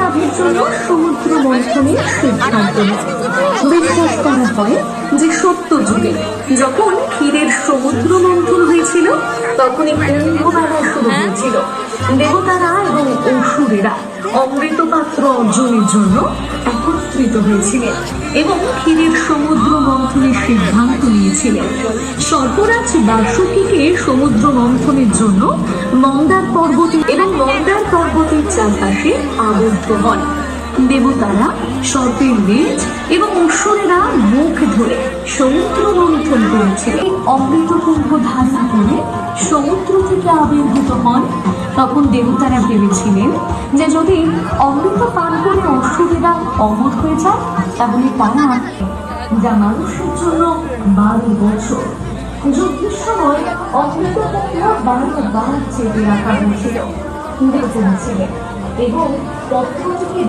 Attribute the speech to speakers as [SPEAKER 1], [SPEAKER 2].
[SPEAKER 1] লাভের জন্য সমুদ্র মন্থনের সিদ্ধান্ত নেয়। বিশ্বাস করা হয় যে সত্য যুগে যখন ক্ষীরের সমুদ্র মন্থন হয়েছিল তখনই কুম্ভমেলা শুরু হয়েছিল। দেবতারা এবং অসুরেরা অমৃত পাত্র অর্জনের জন্য একত্রিত হয়েছিলেন এবং ক্ষীরের সমুদ্র মন্থনের সিদ্ধান্ত নিয়েছিলেন। সর্পরাজ বাসুকীকে সমুদ্র মন্থনের জন্য মন্দার পর্বতের চারপাশে আবদ্ধ হন। দেবতারা সর্পের লেজ এবং অসুরেরা মুখ ধরে সমুদ্র মন্থন করেছিলেন। অমৃত কুম্ভ ধারণ করে সমুদ্র থেকে আবির্ভূত হন। তখন দেবতারা ভেবেছিলেন যে যদি অমৃত পান করে অসুরেরা অমর হয়ে যায় তাহলে তারা যা মানুষের জন্য 12 বছর যুদ্ধের সময় অমৃত কুম্ভ 12 বার চেপে রাখা হয়েছিল। দেবতারা ছিলেন এবং পত্র থেকে